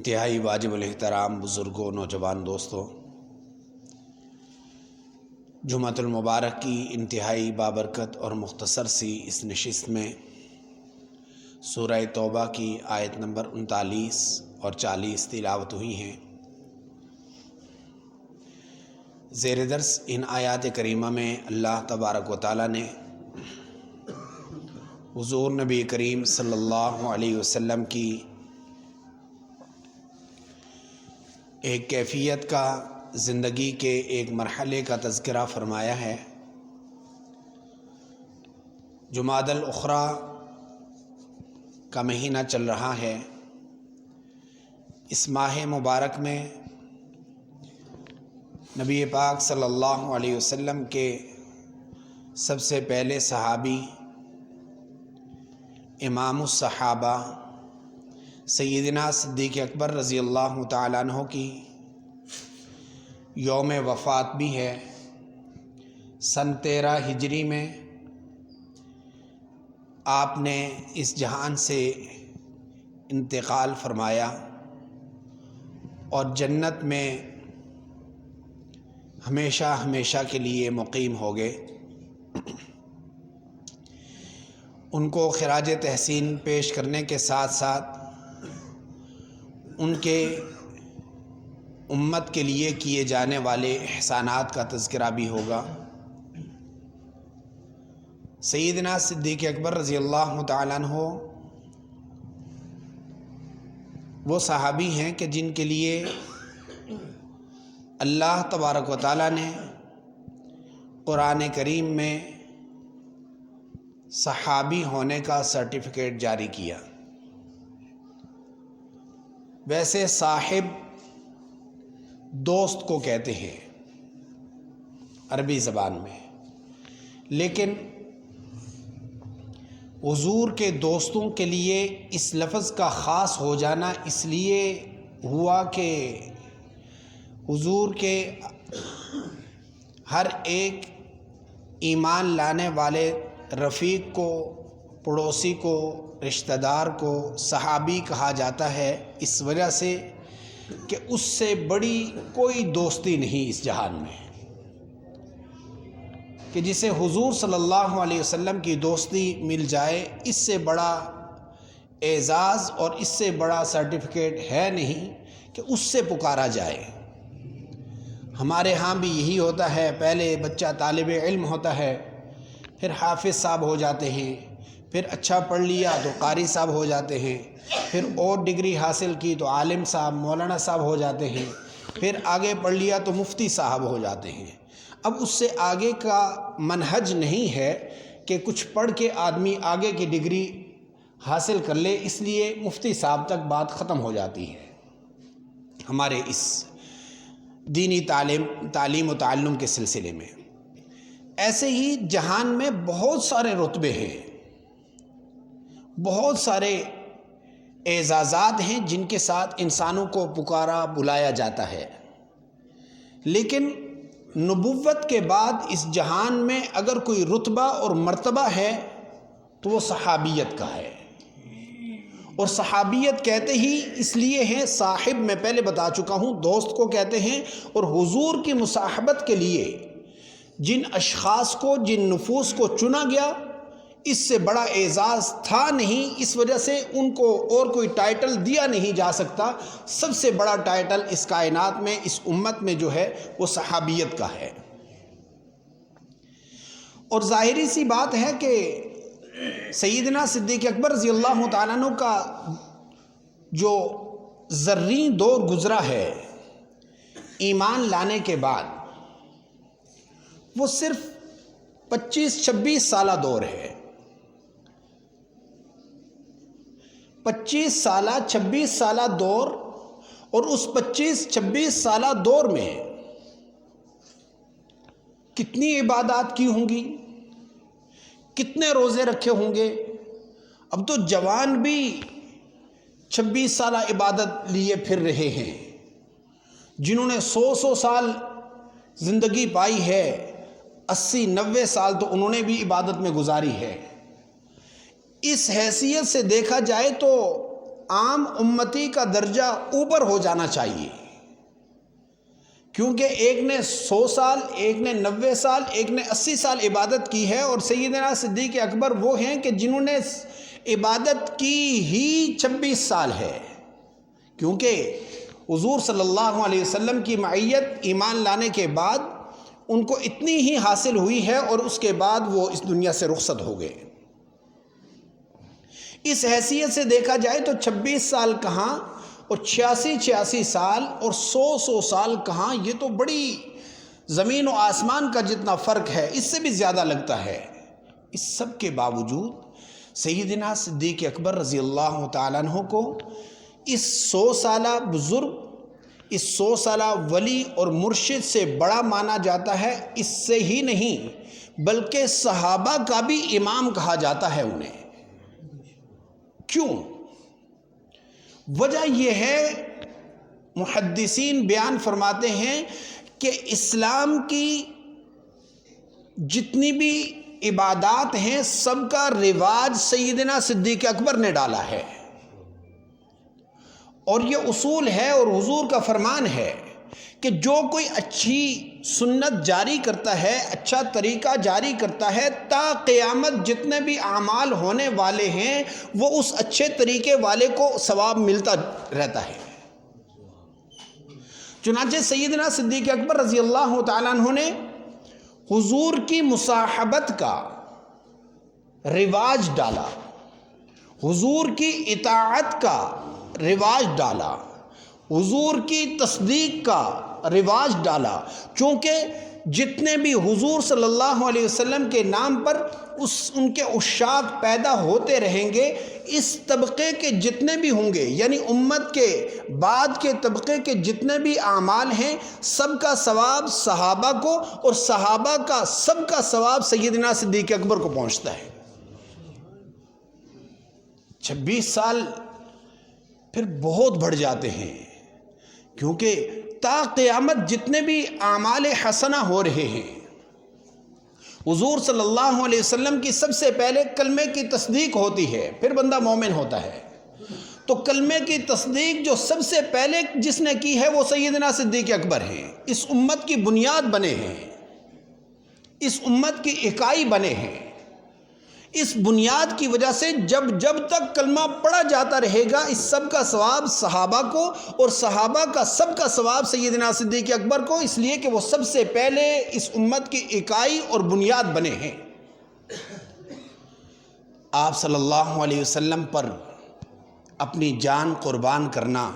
انتہائی واجب الاحترام بزرگوں، نوجوان دوستوں، جمعۃ المبارک کی انتہائی بابرکت اور مختصر سی اس نشست میں سورہ توبہ کی آیت نمبر 39 اور 40 تلاوت ہوئی ہیں۔ زیر درس ان آیات کریمہ میں اللہ تبارک و تعالیٰ نے حضور نبی کریم صلی اللہ علیہ وسلم کی ایک کیفیت کا، زندگی کے ایک مرحلے کا تذکرہ فرمایا ہے۔ جمادی الاخری کا مہینہ چل رہا ہے۔ اس ماہ مبارک میں نبی پاک صلی اللہ علیہ وسلم کے سب سے پہلے صحابی، امام الصحابہ سیدنا صدیق اکبر رضی اللہ تعالیٰ عنہ کی یوم وفات بھی ہے۔ سن 13 ہجری میں آپ نے اس جہان سے انتقال فرمایا اور جنت میں ہمیشہ ہمیشہ کے لیے مقیم ہو گئے۔ ان کو خراج تحسین پیش کرنے کے ساتھ ساتھ ان کے امت کے لیے کیے جانے والے احسانات کا تذکرہ بھی ہوگا۔ سیدنا صدیق اکبر رضی اللہ تعالیٰ عنہ وہ صحابی ہیں کہ جن کے لیے اللہ تبارک و تعالیٰ نے قرآن کریم میں صحابی ہونے کا سرٹیفکیٹ جاری کیا۔ ویسے صاحب دوست کو کہتے ہیں عربی زبان میں، لیکن حضور کے دوستوں کے لیے اس لفظ کا خاص ہو جانا اس لیے ہوا کہ حضور کے ہر ایک ایمان لانے والے رفیق کو، پڑوسی کو، رشتہ دار کو صحابی کہا جاتا ہے، اس وجہ سے کہ اس سے بڑی کوئی دوستی نہیں اس جہان میں کہ جسے حضور صلی اللہ علیہ وسلم کی دوستی مل جائے۔ اس سے بڑا اعزاز اور اس سے بڑا سرٹیفکیٹ ہے نہیں کہ اس سے پکارا جائے۔ ہمارے ہاں بھی یہی ہوتا ہے، پہلے بچہ طالب علم ہوتا ہے، پھر حافظ صاحب ہو جاتے ہیں، پھر اچھا پڑھ لیا تو قاری صاحب ہو جاتے ہیں، پھر اور ڈگری حاصل کی تو عالم صاحب، مولانا صاحب ہو جاتے ہیں، پھر آگے پڑھ لیا تو مفتی صاحب ہو جاتے ہیں۔ اب اس سے آگے کا منہج نہیں ہے کہ کچھ پڑھ کے آدمی آگے کی ڈگری حاصل کر لے، اس لیے مفتی صاحب تک بات ختم ہو جاتی ہے ہمارے اس دینی تعلیم و تعلم کے سلسلے میں۔ ایسے ہی جہان میں بہت سارے رتبے ہیں، بہت سارے اعزازات ہیں جن کے ساتھ انسانوں کو پکارا بلایا جاتا ہے، لیکن نبوت کے بعد اس جہان میں اگر کوئی رتبہ اور مرتبہ ہے تو وہ صحابیت کا ہے۔ اور صحابیت کہتے ہی اس لیے ہیں، صاحب میں پہلے بتا چکا ہوں دوست کو کہتے ہیں، اور حضور کی مصاحبت کے لیے جن اشخاص کو، جن نفوس کو چنا گیا، اس سے بڑا اعزاز تھا نہیں، اس وجہ سے ان کو اور کوئی ٹائٹل دیا نہیں جا سکتا۔ سب سے بڑا ٹائٹل اس کائنات میں، اس امت میں جو ہے وہ صحابیت کا ہے۔ اور ظاہری سی بات ہے کہ سیدنا صدیق اکبر رضی اللہ تعالیٰ عنہ کا جو زرین دور گزرا ہے ایمان لانے کے بعد، وہ صرف 25-26 سالہ دور ہے۔ 25 سالہ 26 سالہ دور، اور اس 25-26 سالہ دور میں کتنی عبادات کی ہوں گی، کتنے روزے رکھے ہوں گے۔ اب تو جوان بھی 26 سالہ عبادت لیے پھر رہے ہیں، جنہوں نے 100 سال زندگی پائی ہے، 80-90 سال تو انہوں نے بھی عبادت میں گزاری ہے۔ اس حیثیت سے دیکھا جائے تو عام امتی کا درجہ اوپر ہو جانا چاہیے، کیونکہ ایک نے 100 سال، ایک نے 90 سال، ایک نے 80 سال عبادت کی ہے، اور سیدنا صدیق اکبر وہ ہیں کہ جنہوں نے عبادت کی ہی 26 سال ہے، کیونکہ حضور صلی اللہ علیہ وسلم کی معیت ایمان لانے کے بعد ان کو اتنی ہی حاصل ہوئی ہے، اور اس کے بعد وہ اس دنیا سے رخصت ہو گئے۔ اس حیثیت سے دیکھا جائے تو 26 سال کہاں اور 86 سال اور 100 سال کہاں، یہ تو بڑی زمین و آسمان کا جتنا فرق ہے، اس سے بھی زیادہ لگتا ہے۔ اس سب کے باوجود سیدنا صدیق اکبر رضی اللہ تعالیٰ عنہ کو اس 100 سالہ بزرگ، اس 100 سالہ ولی اور مرشد سے بڑا مانا جاتا ہے۔ اس سے ہی نہیں بلکہ صحابہ کا بھی امام کہا جاتا ہے انہیں۔ کیوں؟ وجہ یہ ہے، محدثین بیان فرماتے ہیں کہ اسلام کی جتنی بھی عبادات ہیں سب کا رواج سیدنا صدیق اکبر نے ڈالا ہے، اور یہ اصول ہے اور حضور کا فرمان ہے کہ جو کوئی اچھی سنت جاری کرتا ہے، اچھا طریقہ جاری کرتا ہے، تا قیامت جتنے بھی اعمال ہونے والے ہیں وہ اس اچھے طریقے والے کو ثواب ملتا رہتا ہے۔ چنانچہ سیدنا صدیق اکبر رضی اللہ تعالیٰ عنہ نے حضور کی مصاحبت کا رواج ڈالا، حضور کی اطاعت کا رواج ڈالا، حضور کی تصدیق کا رواج ڈالا، چونکہ جتنے بھی حضور صلی اللہ علیہ وسلم کے نام پر ان کے عشاق پیدا ہوتے رہیں گے، اس طبقے کے جتنے بھی ہوں گے، یعنی امت کے بعد کے طبقے کے جتنے بھی اعمال ہیں سب کا ثواب صحابہ کو، اور صحابہ کا سب کا ثواب سیدنا صدیق اکبر کو پہنچتا ہے۔ 26 سال پھر بہت بڑھ جاتے ہیں، کیونکہ تا قیامت جتنے بھی اعمال حسنہ ہو رہے ہیں، حضور صلی اللہ علیہ وسلم کی سب سے پہلے کلمے کی تصدیق ہوتی ہے، پھر بندہ مومن ہوتا ہے۔ تو کلمے کی تصدیق جو سب سے پہلے جس نے کی ہے وہ سیدنا صدیق اکبر ہیں، اس امت کی بنیاد بنے ہیں، اس امت کی اکائی بنے ہیں۔ اس بنیاد کی وجہ سے جب تک کلمہ پڑھا جاتا رہے گا اس سب کا ثواب صحابہ کو، اور صحابہ کا سب کا ثواب سیدنا صدیق اکبر کو، اس لیے کہ وہ سب سے پہلے اس امت کی اکائی اور بنیاد بنے ہیں۔ آپ صلی اللہ علیہ وسلم پر اپنی جان قربان کرنا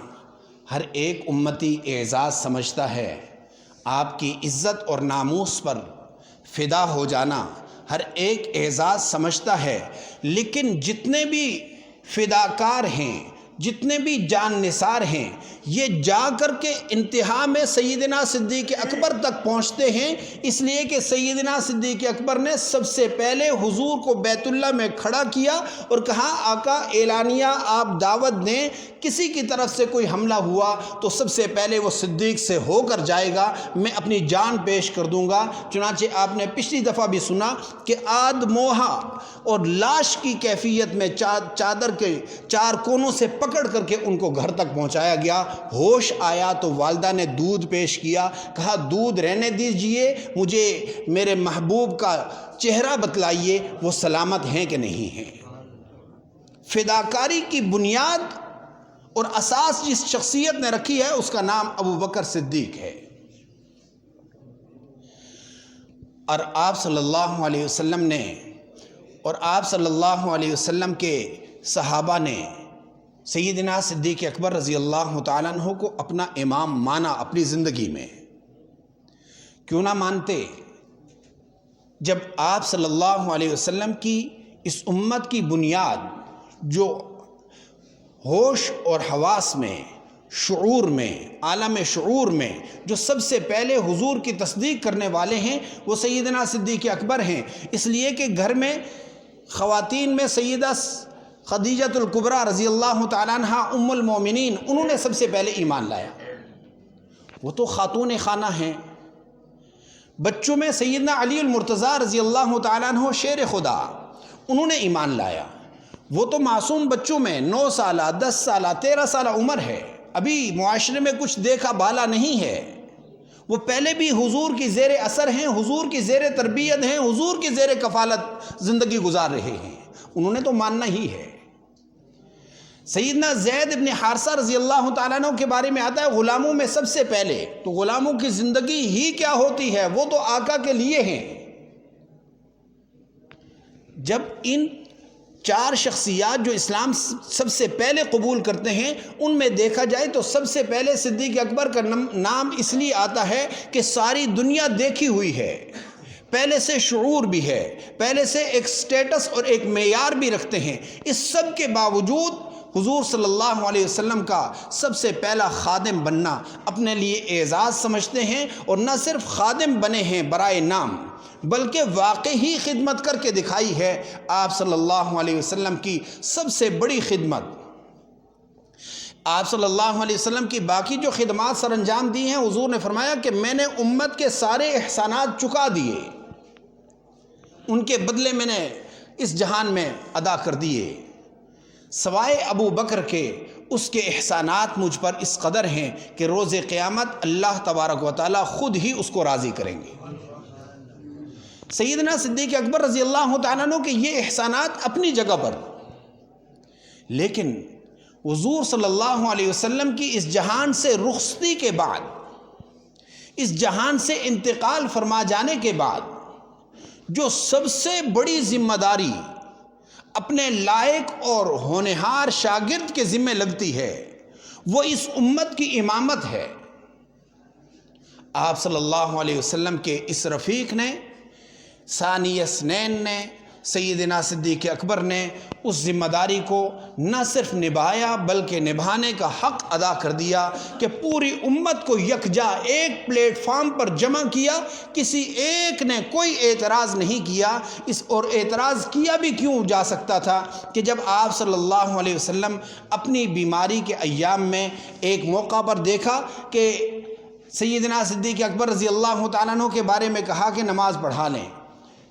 ہر ایک امتی اعزاز سمجھتا ہے، آپ کی عزت اور ناموس پر فدا ہو جانا ہر ایک اعزاز سمجھتا ہے، لیکن جتنے بھی فداکار ہیں، جتنے بھی جان نثار ہیں، یہ جا کر کے انتہا میں سیدنا صدیق اکبر تک پہنچتے ہیں، اس لیے کہ سیدنا صدیق اکبر نے سب سے پہلے حضور کو بیت اللہ میں کھڑا کیا اور کہا آقا اعلانیہ آپ دعوت دیں، کسی کی طرف سے کوئی حملہ ہوا تو سب سے پہلے وہ صدیق سے ہو کر جائے گا، میں اپنی جان پیش کر دوں گا۔ چنانچہ آپ نے پچھلی دفعہ بھی سنا کہ آد موہا اور لاش کی کیفیت میں چادر کے 4 کونوں سے پکڑ کر کے ان کو گھر تک پہنچایا گیا۔ ہوش آیا تو والدہ نے دودھ پیش کیا، کہا دودھ رہنے دیجئے، مجھے میرے محبوب کا چہرہ بتلائیے، وہ سلامت ہیں کہ نہیں ہیں۔ فداکاری کی بنیاد اور اساس جس شخصیت نے رکھی ہے اس کا نام ابو بکر صدیق ہے، اور آپ صلی اللہ علیہ وسلم نے اور آپ صلی اللہ علیہ وسلم کے صحابہ نے سیدنا صدیق اکبر رضی اللہ تعالیٰ عنہ کو اپنا امام مانا اپنی زندگی میں۔ کیوں نہ مانتے جب آپ صلی اللہ علیہ وسلم کی اس امت کی بنیاد جو ہوش اور حواس میں، شعور میں، عالم شعور میں جو سب سے پہلے حضور کی تصدیق کرنے والے ہیں وہ سیدنا صدیق اکبر ہیں، اس لیے کہ گھر میں خواتین میں سیدہ خدیجۃ الکبریٰ رضی اللہ تعالیٰ عنہ ام المومنین، انہوں نے سب سے پہلے ایمان لایا، وہ تو خاتون خانہ ہیں۔ بچوں میں سیدنا علی المرتضیٰ رضی اللہ تعالیٰ عنہ شیر خدا، انہوں نے ایمان لایا۔ وہ تو معصوم بچوں میں 9 سالہ 10 سالہ 13 سالہ عمر ہے، ابھی معاشرے میں کچھ دیکھا بالا نہیں ہے، وہ پہلے بھی حضور کی زیر اثر ہیں، حضور کی زیر تربیت ہیں، حضور کی زیر کفالت زندگی گزار رہے ہیں، انہوں نے تو ماننا ہی ہے۔ سیدنا زید ابن حارثہ رضی اللہ تعالیٰ عنہ کے بارے میں آتا ہے غلاموں میں سب سے پہلے، تو غلاموں کی زندگی ہی کیا ہوتی ہے، وہ تو آقا کے لیے ہیں۔ جب ان 4 شخصیات جو اسلام سب سے پہلے قبول کرتے ہیں ان میں دیکھا جائے تو سب سے پہلے صدیق اکبر کا نام اس لیے آتا ہے کہ ساری دنیا دیکھی ہوئی ہے، پہلے سے شعور بھی ہے، پہلے سے ایک سٹیٹس اور ایک معیار بھی رکھتے ہیں۔ اس سب کے باوجود حضور صلی اللہ علیہ وسلم کا سب سے پہلا خادم بننا اپنے لیے اعزاز سمجھتے ہیں، اور نہ صرف خادم بنے ہیں برائے نام بلکہ واقعی خدمت کر کے دکھائی ہے۔ آپ صلی اللہ علیہ وسلم کی سب سے بڑی خدمت، آپ صلی اللہ علیہ وسلم کی باقی جو خدمات سر انجام دی ہیں، حضور نے فرمایا کہ میں نے امت کے سارے احسانات چکا دیے، ان کے بدلے میں نے اس جہان میں ادا کر دیے، سوائے ابو بکر کے اس کے احسانات مجھ پر اس قدر ہیں کہ روز قیامت اللہ تبارک و تعالی خود ہی اس کو راضی کریں گے۔ سیدنا صدیق اکبر رضی اللہ تعالیٰ عنہ کے یہ احسانات اپنی جگہ پر، لیکن حضور صلی اللہ علیہ وسلم کی اس جہان سے رخصتی کے بعد، اس جہان سے انتقال فرما جانے کے بعد جو سب سے بڑی ذمہ داری اپنے لائق اور ہونہار شاگرد کے ذمہ لگتی ہے وہ اس امت کی امامت ہے۔ آپ صلی اللہ علیہ وسلم کے اس رفیق نے، ثانی اثنین نے، سیدنا صدیق اکبر نے اس ذمہ داری کو نہ صرف نبھایا بلکہ نبھانے کا حق ادا کر دیا کہ پوری امت کو یکجا ایک پلیٹ فارم پر جمع کیا، کسی ایک نے کوئی اعتراض نہیں کیا۔ اور اعتراض کیا بھی کیوں جا سکتا تھا کہ جب آپ صلی اللہ علیہ وسلم اپنی بیماری کے ایام میں ایک موقع پر دیکھا کہ سیدنا صدیق اکبر رضی اللہ تعالیٰ عنہ کے بارے میں کہا کہ نماز پڑھا لیں،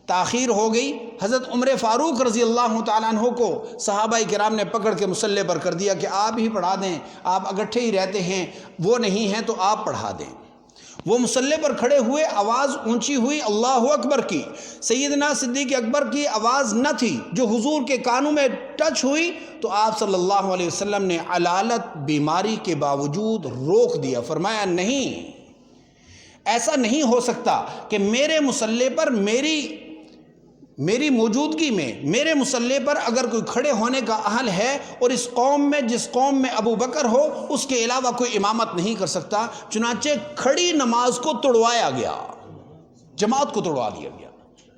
تاخیر ہو گئی، حضرت عمر فاروق رضی اللہ تعالیٰ عنہ کو صحابہ کرام نے پکڑ کے مصلی پر کر دیا کہ آپ ہی پڑھا دیں، آپ اگٹھے ہی رہتے ہیں، وہ نہیں ہیں تو آپ پڑھا دیں۔ وہ مصلی پر کھڑے ہوئے، آواز اونچی ہوئی اللہ اکبر کی، سیدنا صدیق اکبر کی آواز نہ تھی جو حضور کے کانوں میں ٹچ ہوئی، تو آپ صلی اللہ علیہ وسلم نے علالت بیماری کے باوجود روک دیا، فرمایا نہیں، ایسا نہیں ہو سکتا کہ میرے مصلی پر میری موجودگی میں میرے مصلی پر اگر کوئی کھڑے ہونے کا اہل ہے اور اس قوم میں جس قوم میں ابو بکر ہو اس کے علاوہ کوئی امامت نہیں کر سکتا۔ چنانچہ کھڑی نماز کو توڑوایا گیا، جماعت کو توڑوا دیا گیا۔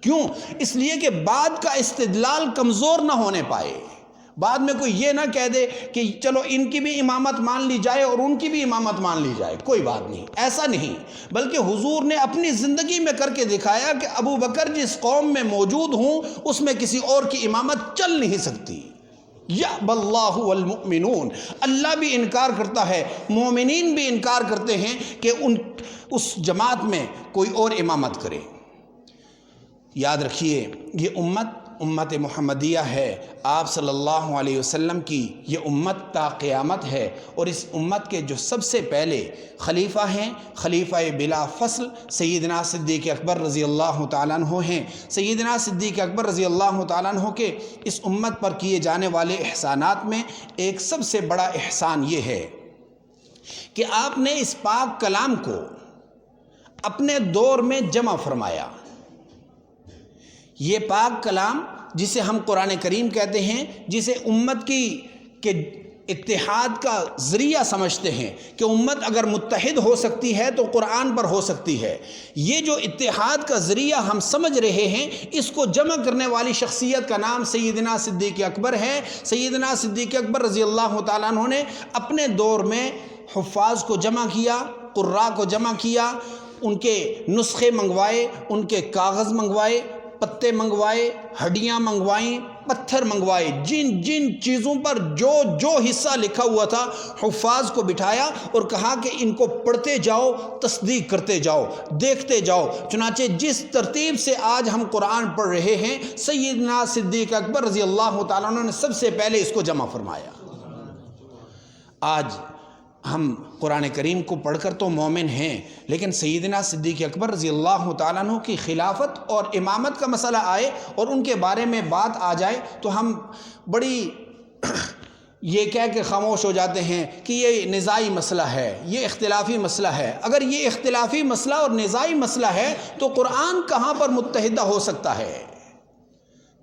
کیوں؟ اس لیے کہ بعد کا استدلال کمزور نہ ہونے پائے، بعد میں کوئی یہ نہ کہہ دے کہ چلو ان کی بھی امامت مان لی جائے اور ان کی بھی امامت مان لی جائے، کوئی بات نہیں، ایسا نہیں، بلکہ حضور نے اپنی زندگی میں کر کے دکھایا کہ ابو بکر جس قوم میں موجود ہوں اس میں کسی اور کی امامت چل نہیں سکتی۔ یأبی اللہ والمؤمنون، اللہ بھی انکار کرتا ہے، مومنین بھی انکار کرتے ہیں کہ اس جماعت میں کوئی اور امامت کرے۔ یاد رکھیے یہ امت محمدیہ ہے، آپ صلی اللہ علیہ وسلم کی یہ امت تا قیامت ہے، اور اس امت کے جو سب سے پہلے خلیفہ ہیں، خلیفہ بلا فصل سیدنا صدیق اکبر رضی اللہ تعالیٰ عنہ ہیں۔ سیدنا صدیق اکبر رضی اللہ تعالیٰ عنہ کے اس امت پر کیے جانے والے احسانات میں ایک سب سے بڑا احسان یہ ہے کہ آپ نے اس پاک کلام کو اپنے دور میں جمع فرمایا۔ یہ پاک کلام جسے ہم قرآن کریم کہتے ہیں، جسے امت کے اتحاد کا ذریعہ سمجھتے ہیں کہ امت اگر متحد ہو سکتی ہے تو قرآن پر ہو سکتی ہے، یہ جو اتحاد کا ذریعہ ہم سمجھ رہے ہیں اس کو جمع کرنے والی شخصیت کا نام سیدنا صدیق اکبر ہے۔ سیدنا صدیق اکبر رضی اللہ تعالیٰ عنہ نے اپنے دور میں حفاظ کو جمع کیا، قراء کو جمع کیا، ان کے نسخے منگوائے، ان کے کاغذ منگوائے، پتے منگوائے، ہڈیاں منگوائیں، پتھر منگوائے، جن جن چیزوں پر جو جو حصہ لکھا ہوا تھا حفاظ کو بٹھایا اور کہا کہ ان کو پڑھتے جاؤ، تصدیق کرتے جاؤ، دیکھتے جاؤ۔ چنانچہ جس ترتیب سے آج ہم قرآن پڑھ رہے ہیں، سیدنا صدیق اکبر رضی اللہ تعالیٰ عنہ نے سب سے پہلے اس کو جمع فرمایا۔ آج ہم قرآن کریم کو پڑھ کر تو مومن ہیں، لیکن سیدنا صدیق اکبر رضی اللہ تعالیٰ عنہ کی خلافت اور امامت کا مسئلہ آئے اور ان کے بارے میں بات آ جائے تو ہم بڑی یہ کہہ کے خاموش ہو جاتے ہیں کہ یہ نزاعی مسئلہ ہے، یہ اختلافی مسئلہ ہے۔ اگر یہ اختلافی مسئلہ اور نزاعی مسئلہ ہے تو قرآن کہاں پر متحدہ ہو سکتا ہے؟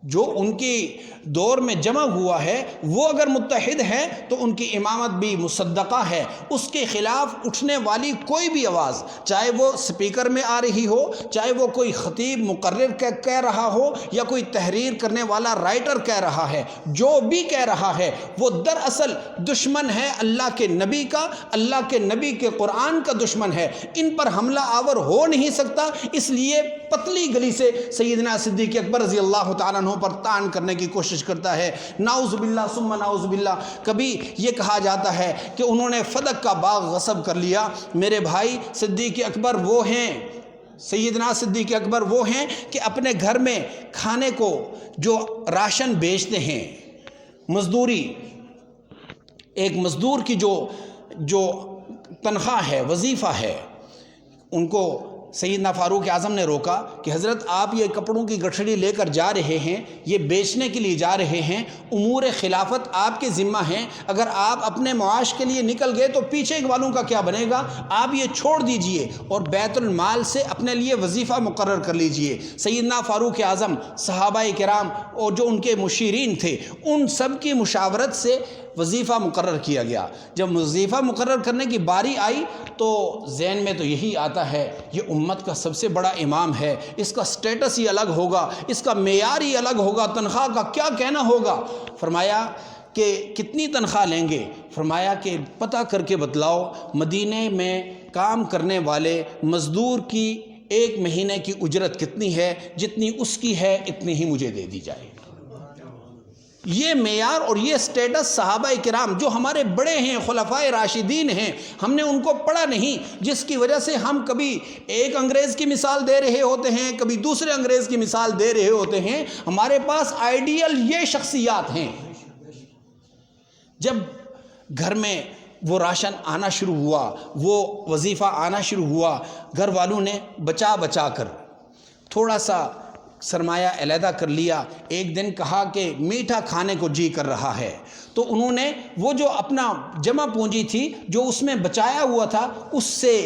جو ان کی دور میں جمع ہوا ہے وہ اگر متحد ہے تو ان کی امامت بھی مصدقہ ہے۔ اس کے خلاف اٹھنے والی کوئی بھی آواز، چاہے وہ سپیکر میں آ رہی ہو، چاہے وہ کوئی خطیب مقرر کہہ رہا ہو یا کوئی تحریر کرنے والا رائٹر کہہ رہا ہے، جو بھی کہہ رہا ہے وہ دراصل دشمن ہے اللہ کے نبی کا، اللہ کے نبی کے قرآن کا دشمن ہے۔ ان پر حملہ آور ہو نہیں سکتا، اس لیے پتلی گلی سے سیدنا صدیق اکبر رضی اللہ تعالیٰ عنہ پر تان کرنے کی کوشش کرتا ہے۔ نعوذ باللہ ثم نعوذ باللہ۔ کبھی یہ کہا جاتا ہے کہ انہوں نے فدق کا باغ غصب کر لیا۔ میرے بھائی، صدیق اکبر وہ ہیں، سیدنا صدیق اکبر وہ ہیں کہ اپنے گھر میں کھانے کو جو راشن بیچتے ہیں، مزدوری، ایک مزدور کی جو تنخواہ ہے، وظیفہ ہے، ان کو سیدنا فاروق اعظم نے روکا کہ حضرت آپ یہ کپڑوں کی گٹھڑی لے کر جا رہے ہیں، یہ بیچنے کے لیے جا رہے ہیں، امور خلافت آپ کے ذمہ ہیں، اگر آپ اپنے معاش کے لیے نکل گئے تو پیچھے والوں کا کیا بنے گا؟ آپ یہ چھوڑ دیجئے اور بیت المال سے اپنے لیے وظیفہ مقرر کر لیجئے۔ سیدنا فاروق اعظم، صحابہ کرام اور جو ان کے مشیرین تھے، ان سب کی مشاورت سے وظیفہ مقرر کیا گیا۔ جب وظیفہ مقرر کرنے کی باری آئی تو ذہن میں تو یہی آتا ہے یہ امت کا سب سے بڑا امام ہے، اس کا سٹیٹس ہی الگ ہوگا، اس کا معیار ہی الگ ہوگا، تنخواہ کا کیا کہنا ہوگا۔ فرمایا کہ کتنی تنخواہ لیں گے؟ فرمایا کہ پتہ کر کے بتلاؤ، مدینے میں کام کرنے والے مزدور کی ایک مہینے کی اجرت کتنی ہے؟ جتنی اس کی ہے اتنی ہی مجھے دے دی جائے۔ یہ معیار اور یہ سٹیٹس صحابہ کرام جو ہمارے بڑے ہیں، خلفائے راشدین ہیں، ہم نے ان کو پڑھا نہیں، جس کی وجہ سے ہم کبھی ایک انگریز کی مثال دے رہے ہوتے ہیں، کبھی دوسرے انگریز کی مثال دے رہے ہوتے ہیں۔ ہمارے پاس آئیڈیل یہ شخصیات ہیں۔ جب گھر میں وہ راشن آنا شروع ہوا، وہ وظیفہ آنا شروع ہوا، گھر والوں نے بچا بچا کر تھوڑا سا سرمایہ علیحدہ کر لیا۔ ایک دن کہا کہ میٹھا کھانے کو جی کر رہا ہے، تو انہوں نے وہ جو اپنا جمع پونجی تھی، جو اس میں بچایا ہوا تھا، اس سے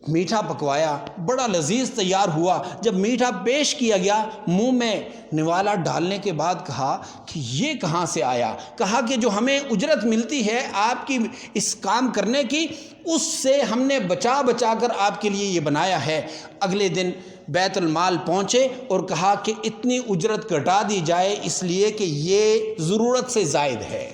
میٹھا پکوایا، بڑا لذیذ تیار ہوا۔ جب میٹھا پیش کیا گیا، منہ میں نوالا ڈالنے کے بعد کہا کہ یہ کہاں سے آیا؟ کہا کہ جو ہمیں اجرت ملتی ہے آپ کی اس کام کرنے کی، اس سے ہم نے بچا بچا کر آپ کے لیے یہ بنایا ہے۔ اگلے دن بیت المال پہنچے اور کہا کہ اتنی اجرت گھٹا دی جائے، اس لیے کہ یہ ضرورت سے زائد ہے،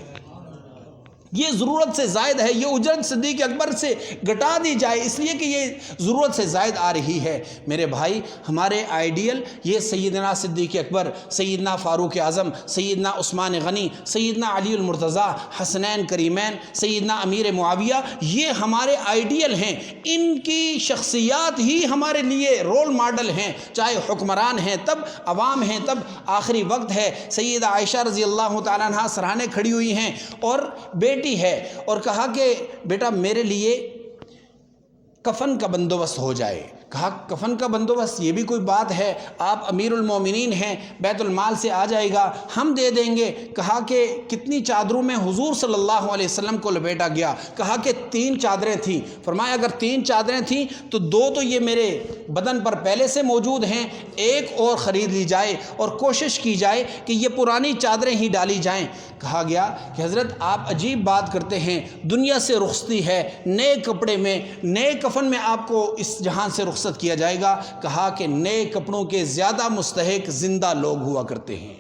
یہ ضرورت سے زائد ہے، یہ اجرت صدیق اکبر سے گھٹا دی جائے اس لیے کہ یہ ضرورت سے زائد آ رہی ہے۔ میرے بھائی، ہمارے آئیڈیل یہ سیدنا صدیق اکبر، سیدنا فاروق اعظم، سیدنا عثمان غنی، سیدنا علی المرتضیٰ، حسنین کریمین، سیدنا امیر معاویہ، یہ ہمارے آئیڈیل ہیں۔ ان کی شخصیات ہی ہمارے لیے رول ماڈل ہیں، چاہے حکمران ہیں تب، عوام ہیں تب، آخری وقت ہے۔ سیدہ عائشہ رضی اللہ تعالیٰ عنہا سراہنے کھڑی ہوئی ہیں اور بیٹی ہے، اور کہا کہ بیٹا میرے لیے کفن کا بندوبست ہو جائے۔ کہا کفن کا بندوبست یہ بھی کوئی بات ہے؟ آپ امیر المومنین ہیں، بیت المال سے آ جائے گا، ہم دے دیں گے۔ کہا کہ کتنی چادروں میں حضور صلی اللہ علیہ وسلم کو لپیٹا گیا؟ کہا کہ 3 چادریں تھیں۔ فرمایا اگر 3 چادریں تھیں تو 2 تو یہ میرے بدن پر پہلے سے موجود ہیں، ایک اور خرید لی جائے اور کوشش کی جائے کہ یہ پرانی چادریں ہی ڈالی جائیں۔ کہا گیا کہ حضرت آپ عجیب بات کرتے ہیں، دنیا سے رخصتی ہے، نئے کپڑے میں، نئے کفن میں آپ کو اس جہان سے رخصت کیا جائے گا۔ کہا کہ نئے کپڑوں کے زیادہ مستحق زندہ لوگ ہوا کرتے ہیں۔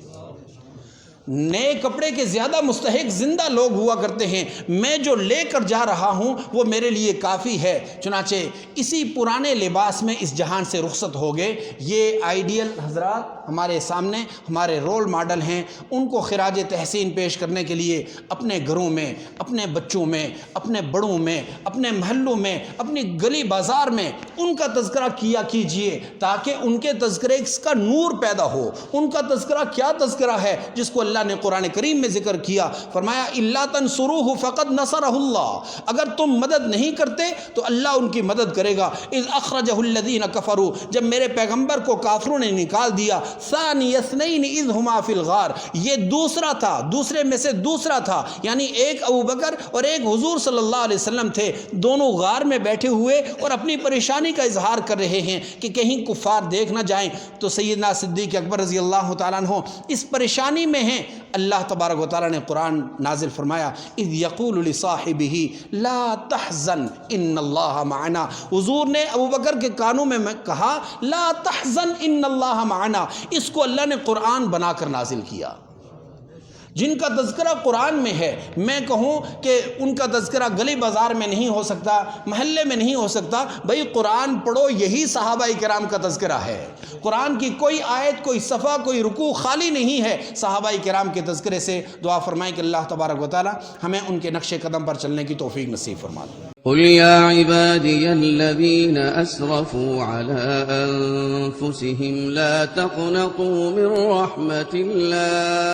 نئے کپڑے کے زیادہ مستحق زندہ لوگ ہوا کرتے ہیں، میں جو لے کر جا رہا ہوں وہ میرے لیے کافی ہے۔ چنانچہ اسی پرانے لباس میں اس جہان سے رخصت ہو گئے۔ یہ آئیڈیل حضرات ہمارے سامنے ہمارے رول ماڈل ہیں، ان کو خراج تحسین پیش کرنے کے لیے اپنے گھروں میں، اپنے بچوں میں، اپنے بڑوں میں، اپنے محلوں میں، اپنی گلی بازار میں ان کا تذکرہ کیا کیجئے، تاکہ ان کے تذکرے کا نور پیدا ہو۔ ان کا تذکرہ کیا تذکرہ ہے جس کو اللہ نے قرآن کریم میں ذکر کیا؟ فرمایا اِلَّا تَنْصُرُوهُ فَقَدْ نَصَرَهُ اللَّهُ، اگر تم مدد نہیں کرتے تو اللہ ان کی مدد کرے گا۔ اِذْ أَخْرَجَهُ الَّذِينَ كَفَرُوا، جب میرے پیغمبر کو کافروں نے نکال دیا، ثَانِيَ اثْنَيْنِ إِذْ هُمَا فِي الْغَارِ، یہ دوسرا تھا، دوسرے میں سے دوسرا تھا، یعنی ایک ابو بکر اور ایک حضور صلی اللہ علیہ وسلم تھے، دونوں غار میں بیٹھے ہوئے اور اپنی پریشانی کا اظہار کر رہے ہیں کہ کہیں کفار دیکھ نہ جائیں۔ تو سیدنا صدیق اکبر رضی اللہ تعالیٰ عنہ اس پریشانی میں ہیں۔ اللہ تبارک و تعالیٰ نے قرآن نازل فرمایا اذ یقول لصاحبہ لا تحزن ان اللہ معنا، حضور نے ابو بکر کے کانوں میں کہا لا تحزن ان اللہ معنا، اس کو اللہ نے قرآن بنا کر نازل کیا۔ جن کا تذکرہ قرآن میں ہے، میں کہوں کہ ان کا تذکرہ گلی بازار میں نہیں ہو سکتا، محلے میں نہیں ہو سکتا، بھئی قرآن پڑھو، یہی صحابہ کرام کا تذکرہ ہے۔ قرآن کی کوئی آیت، کوئی صفحہ، کوئی رکوع خالی نہیں ہے صحابہ کرام کے تذکرے سے۔ دعا فرمائیں کہ اللہ تبارک و تعالی ہمیں ان کے نقش قدم پر چلنے کی توفیق نصیب فرما دے۔ قل يا عبادي الذين أسرفوا على أنفسهم لا تقنطوا من رحمة الله